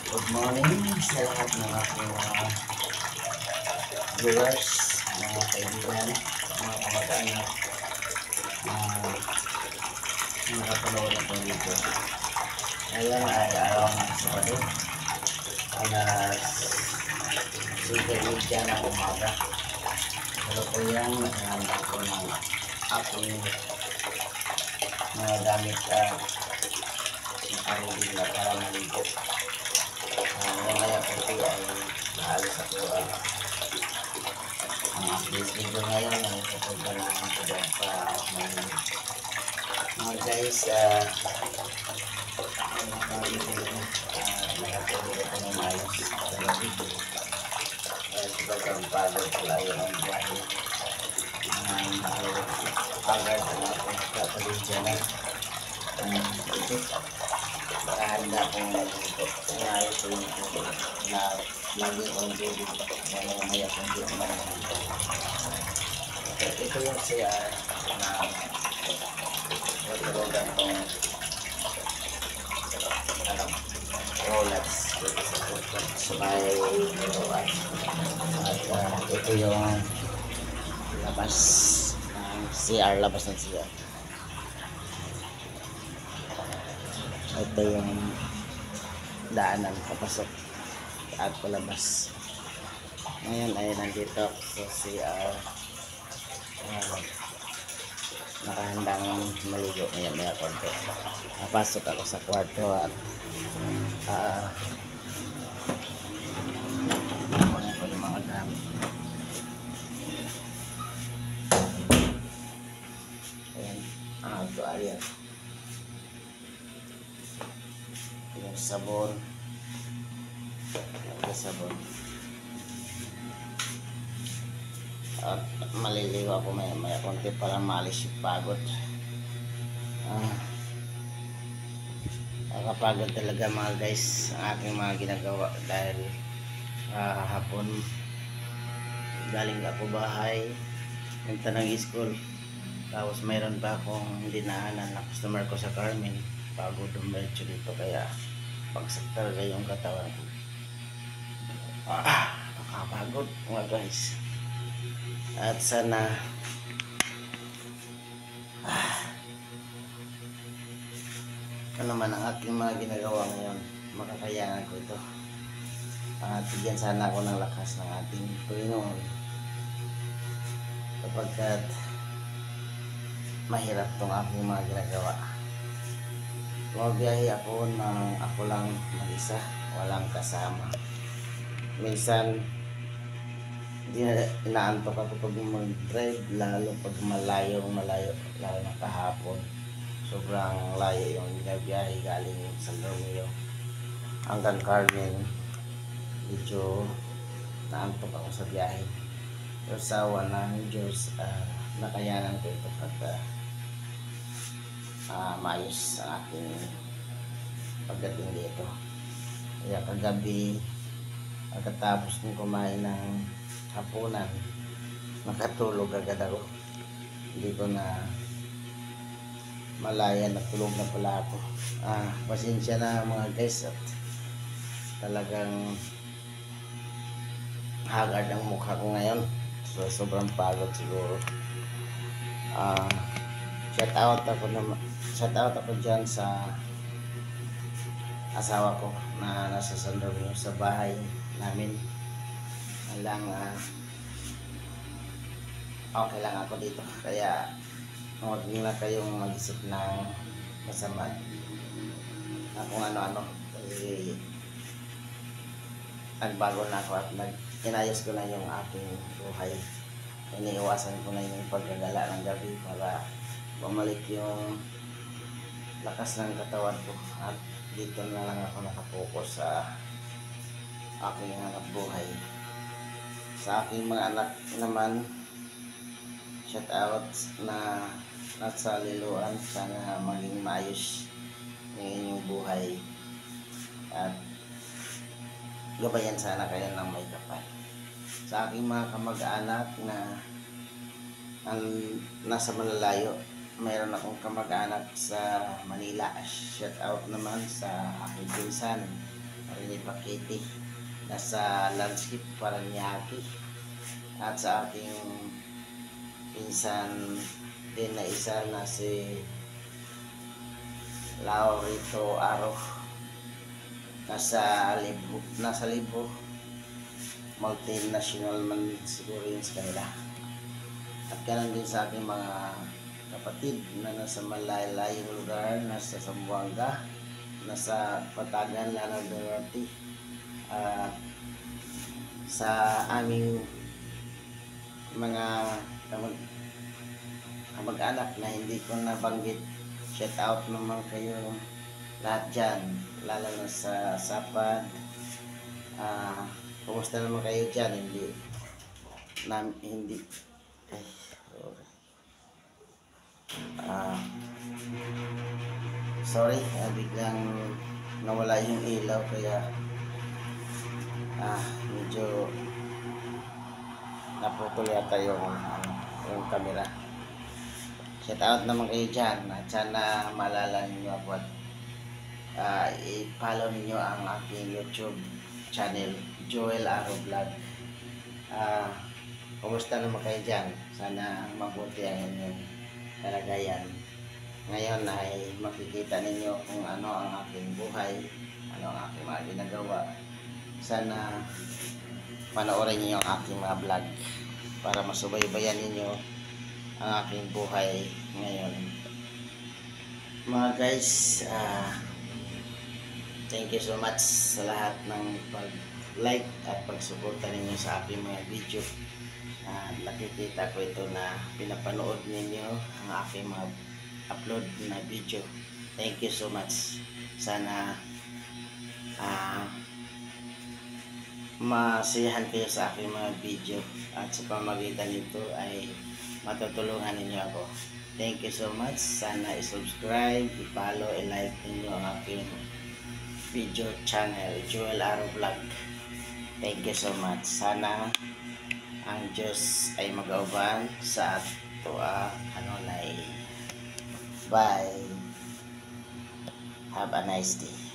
Good morning sa lahat ng aking mga viewers, mga kaibigan, mga kamag-anak na nakapanood ng video. Ngayon ay araw ng Sabado, alas 7:30 ng umaga. Pero po yan, naghahanda ko ng aking mga gamit at nakarugin na para maligo. Mamaya po ay naalis ako ang aking video ngayon ay pupunta na ako dyan sa mga guys nakatulog ako ng maayos sa gabi kaya sobrang pagod pala yun ang biyahe agad ang aking kapatid dyan handa kong nangyari ko yung na lagi kong tubig na mamaya kong di ito yung CR na natulogan kong Rolex sa may at ito yung labas ng CR, labas ng CR. Ito yung daanan papasok at palabas. Ngayon ay nandito sa CR, nakahandang maligo ngayon maya konti. Napasok ako sa kwarto at kunin ko yung mga gamit. Ayan, tuwalya, yung sabon, at maliligo ako maya konti para maalis yung pagod. Nakapagod talaga mga guys ang aking mga ginagawa dahil hapon galing ako bahay, punta ng school, tapos mayroon pa akong dinaanan na customer ko sa Carmen. Pagod dumiretso dito kaya pagsak talaga yung katawan ko. Nakapagod mga guys. At sana ano man ang aking mga ginagawa ngayon, makakayanan ko ito. At bigyan sana ako ng lakas ng ating Panginoon kapagkat mahirap tong aking mga ginagawa. Bumabiyahe ako ng ako lang mag-isa, walang kasama. Minsan hindi na inaantok ako pag mag-drive, lalo pag malayo, lalo na kahapon. Sobrang layo yung binabiyahe galing San Romeo hanggang Carmen. Medyo naantok ako sa biyahe. Pero sa awa ng Diyos, nakayanan ko ito at maayos ang aking pagdating dito. Kaya kagabi, pagkatapos kong kumain ng hapunan, nakatulog agad ako. Hindi ko na malaya, natulog na pala ako. Pasensya na mga guys at talagang haggard ang mukha ko ngayon. So, sobrang pagod siguro. Shout out ako dyan sa asawa ko na nasa San Romeo sa bahay namin. Okay lang ako dito, kaya huwag na kayong mag-isip ng masama kung ano-ano, kasi nagbago na ako at inayos ko na yung aking buhay. Iniiwasan ko na yung paggagala ng gabi para bumalik yung lakas ng katawan ko, at dito na lang ako nakapokus sa aking hanap buhay. Sa aking mga anak naman, shout out na nasa liluan, sana maging maayos yung inyong buhay at gabayan sana kayo ng may kapal. Sa aking mga kamag-anak na nasa malalayo, mayroon akong kamag-anak sa Manila. Shout out naman sa aking pinsan Rene Paquete. Nasa landscape Paranaque. At sa aking pinsan din na isa na si Laurito Aro. Nasa libo. Multinational man siguro yun sa kanila. At ganun din sa aking mga kapatid na nasa malalayong lugar, nasa Zamboanga, nasa Patagan, Lanao del Norte, sa aming mga kamag-anak na hindi ko nabanggit. Shout out naman kayo lahat dyan, lalo na sa Sapad. Kumusta naman kayo dyan? Hindi ay, sorry, biglang nawala yung ilaw kaya medyo naputol yata yung camera. Shout out naman kayo dyan at sana maalala ninyo ako at i-follow ninyo ang aking YouTube channel, Joel Aro Vlog. Kumusta naman kayo dyan? Sana mabuti ang inyong kalagayan. Ngayon ay makikita ninyo kung ano ang aking buhay, ano ang aking mga ginagawa. Sana panoorin niyo ang aking mga vlog para masubaybayan ninyo ang aking buhay ngayon. Mga guys, thank you so much sa lahat ng pag-like at pagsuporta ninyo sa aking mga video. Nakikita ko ito na pinapanood ninyo ang aking mga upload na video. Thank you so much. Sana masiyahan kayo sa aking mga video at sa pamamagitan nito ay matutulungan ninyo ako. Thank you so much. Sana i-subscribe, i-follow, i-like ninyo ang aking video channel, Joel Aro Vlog. Thank you so much. Sana ang Diyos ay mag-auban sa ato kanunay. Bye. Have a nice day.